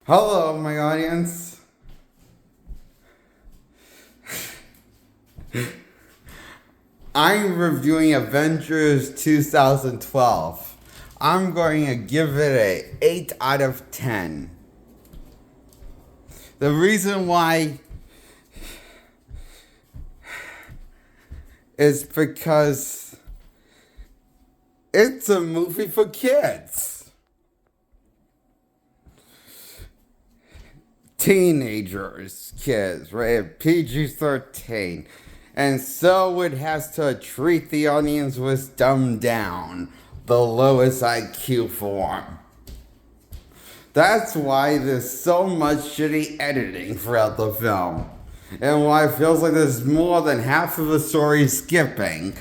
Hello, my audience. I'm reviewing Avengers 2012. I'm going to give it an 8 out of 10. The reason why is because it's a movie for kids. Teenagers, kids, right? PG-13. And so it has to treat the audience with dumbed down, the lowest IQ form. That's why there's so much shitty editing throughout the film. And why it feels like there's more than half of the story skipping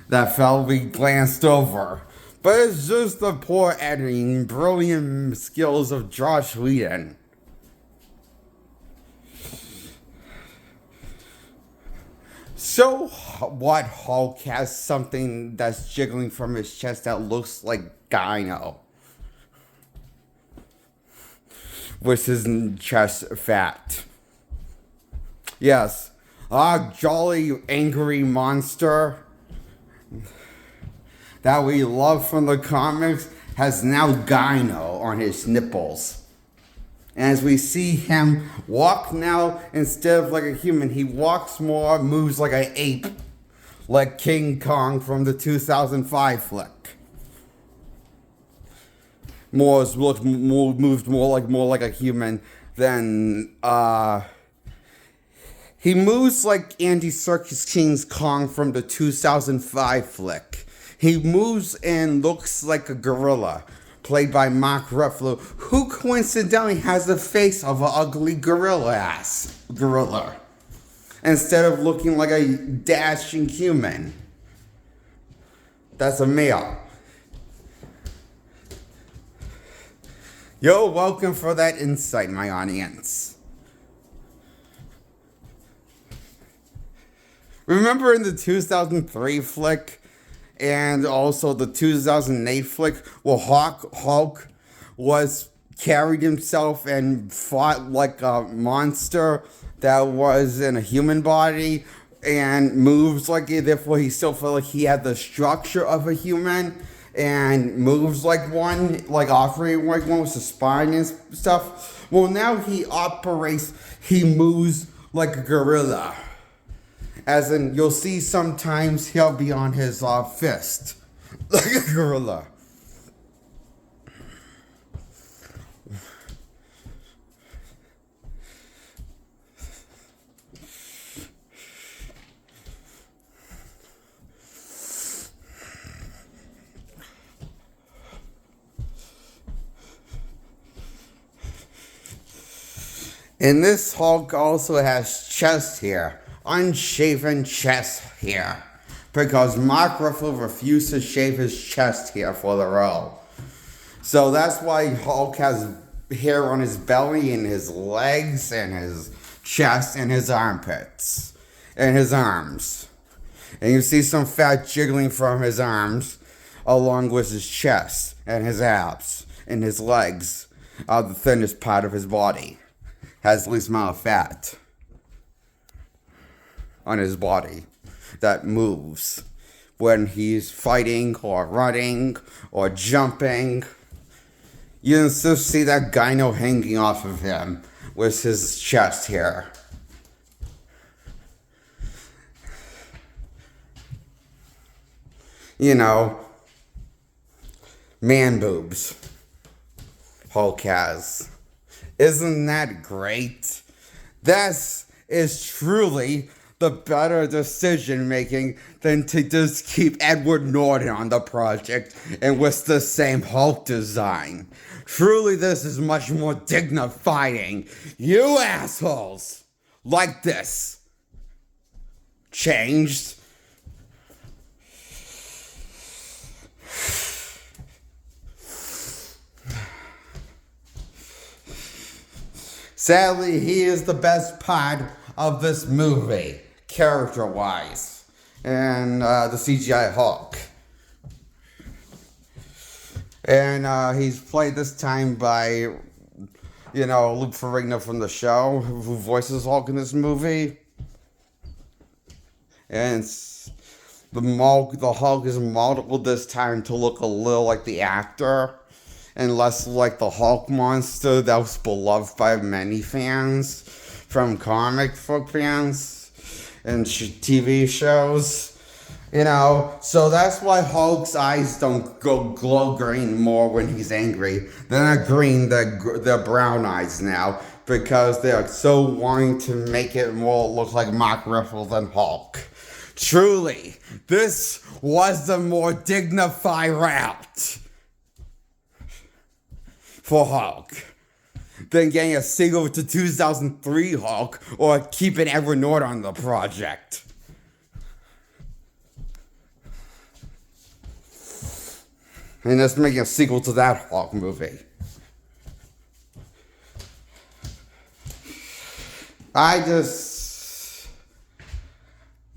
that felt we glanced over. But it's just the poor editing, brilliant skills of Josh Whedon. So what, Hulk has something that's jiggling from his chest that looks like gyno, with his chest fat. Yes, a jolly angry monster that we love from the comics has now gyno on his nipples. And as we see him walk now, instead of like a human, he walks more, moves like an ape, like King Kong from the 2005 flick. Moves more like a human than he moves like Andy Serkis King's Kong from the 2005 flick. He moves and looks like a gorilla, played by Mark Ruffalo, who coincidentally has the face of an ugly gorilla, instead of looking like a dashing human. That's a male. You're welcome for that insight, my audience. Remember in the 2003 flick, and also the 2008 flick, where Hulk was carried himself and fought like a monster that was in a human body and moves like it, therefore he still felt like he had the structure of a human and moves like one, like operating like one with the spine and stuff. Well, now he moves like a gorilla. As in, you'll see sometimes he'll be on his fist, like a gorilla. And this Hulk also has chest hair. Unshaven chest hair, because Mark Ruffalo refused to shave his chest hair for the role. So that's why Hulk has hair on his belly and his legs and his chest and his armpits and his arms. And you see some fat jiggling from his arms along with his chest and his abs and his legs are the thinnest part of his body. Has the least amount of fat on his body that moves when he's fighting or running or jumping. You can still see that gyno hanging off of him with his chest hair. You know, man boobs Hulk has. Isn't that great? This is truly the better decision making than to just keep Edward Norton on the project and with the same Hulk design. Truly, this is much more dignifying. You assholes like this changed. Sadly, he is the best part of this movie, character-wise, and the CGI Hulk. And he's played this time by Luke Ferrigno from the show, who voices Hulk in this movie. And the Hulk is modeled this time to look a little like the actor, and less like the Hulk monster that was beloved by many fans, from comic book fans and TV shows. So that's why Hulk's eyes don't go glow green more when he's angry. They're not green, they're brown eyes now, because they're so wanting to make it more look like Mark Ruffalo than Hulk. Truly, this was the more dignified route for Hulk than getting a sequel to 2003 Hulk or keeping Edward Norton on the project. And let's make a sequel to that Hulk movie.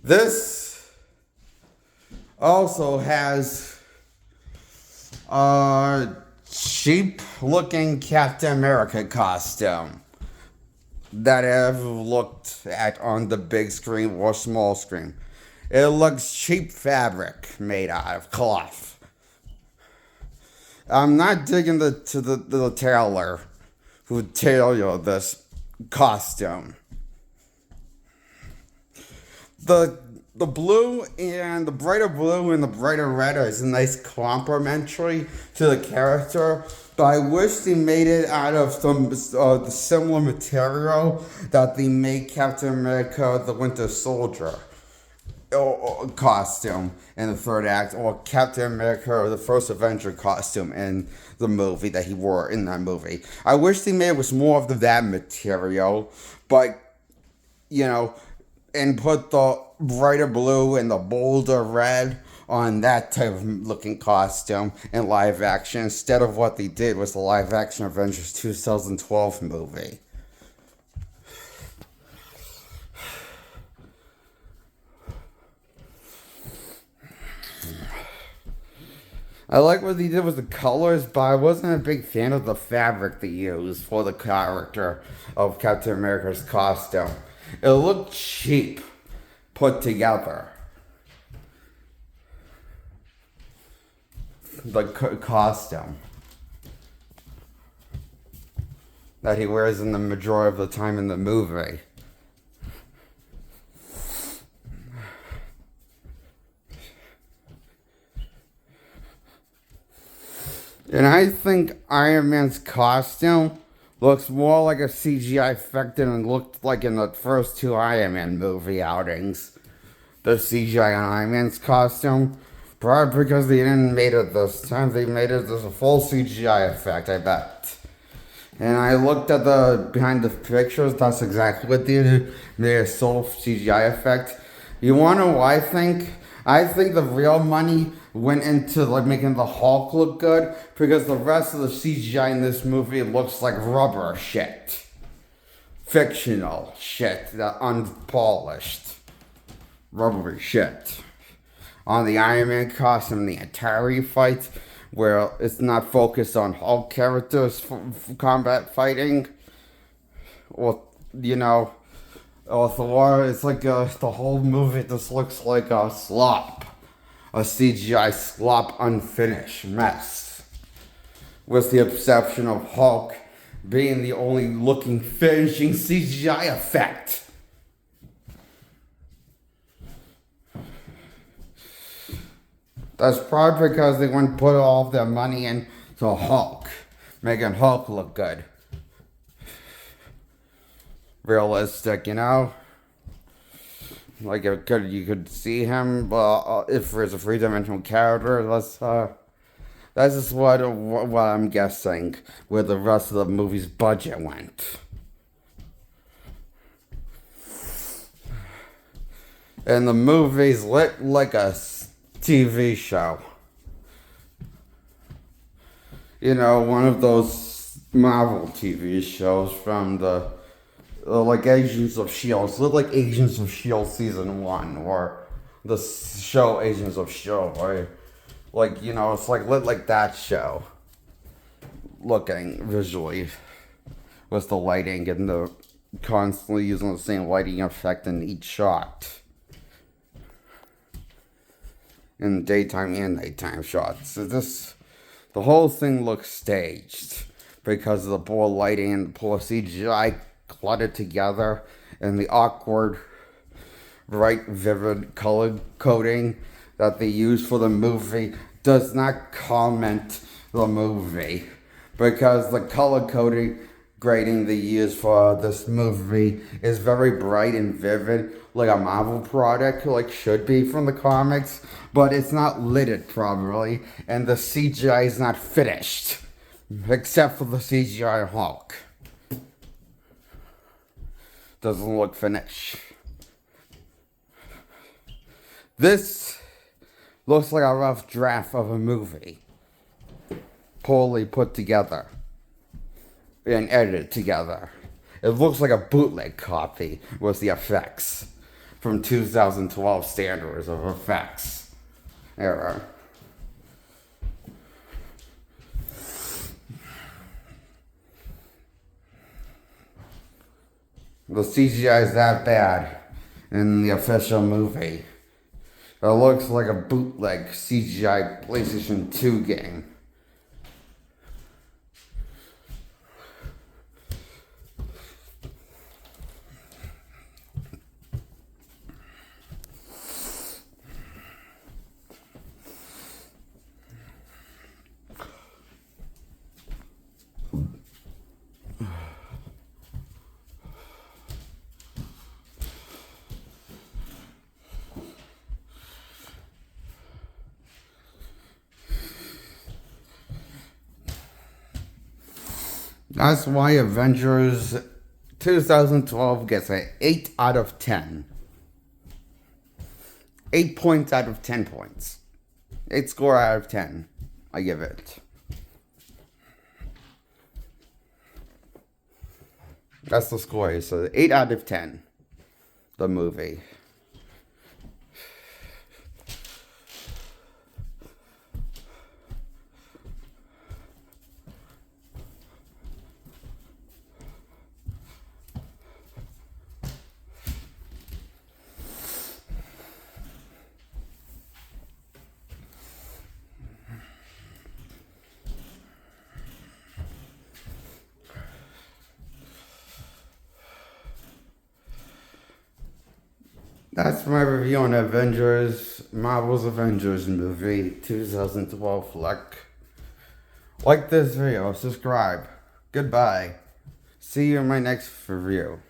This also has a cheap looking Captain America costume that I've looked at on the big screen or small screen. It looks cheap fabric made out of cloth. I'm not digging the tailor who tailored this costume. The blue and the brighter blue and the brighter red is a nice complementary to the character, but I wish they made it out of some the similar material that they made Captain America the Winter Soldier costume in the third act, or Captain America or the first Avenger costume in the movie that he wore in that movie. I wish they made it with more of that material, but and put the brighter blue and the bolder red on that type of looking costume in live action, instead of what they did with the live action Avengers 2012 movie. I like what they did with the colors, but I wasn't a big fan of the fabric they used for the character of Captain America's costume. It looked cheap put together. The costume that he wears in the majority of the time in the movie. And I think Iron Man's costume looks more like a CGI effect than it looked like in the first two Iron Man movie outings. The CGI on Iron Man's costume. Probably because they didn't make it this time. They made it as a full CGI effect, I bet. And I looked at the behind the pictures. That's exactly what they did. Made a full CGI effect. You want to know what I think? I think the real money went into making the Hulk look good, because the rest of the CGI in this movie looks like rubber shit. Fictional shit, unpolished. Rubbery shit. On the Iron Man costume, the Atari fight, where it's not focused on Hulk characters combat fighting, or or Thor. It's like the whole movie just looks like a slop. A CGI slop unfinished mess. With the exception of Hulk being the only looking finishing CGI effect. That's probably because they wouldn't put all of their money into Hulk, making Hulk look good. Realistic, Like you could see him, if there's a three-dimensional character. That's just what I'm guessing where the rest of the movie's budget went. And the movie's lit like a TV show. One of those Marvel TV shows from the like Agents of S.H.I.E.L.D. It's lit like Agents of S.H.I.E.L.D. Season 1, or the show Agents of S.H.I.E.L.D., right? It's like lit like that show. Looking visually. with the lighting and the constantly using the same lighting effect in each shot. In daytime and nighttime shots. So the whole thing looks staged because of the poor lighting and the poor CGI cluttered together and the awkward, bright, vivid color coding that they use for the movie does not comment the movie because the color coding grading they use for this movie is very bright and vivid, like a Marvel product, like should be from the comics, but it's not lidded properly, and the CGI is not finished, except for the CGI Hulk. Doesn't look finished. This looks like a rough draft of a movie, poorly put together and edited together. It looks like a bootleg copy with the effects from 2012 standards of effects era. The CGI is that bad in the official movie. It looks like a bootleg CGI PlayStation 2 game. That's why Avengers 2012 gets an 8 out of 10. 8 points out of 10 points. 8 score out of 10. I give it. That's the score. So 8 out of 10. The movie. That's my review on Marvel's Avengers movie 2012 flick. Like this video, subscribe. Goodbye. See you in my next review.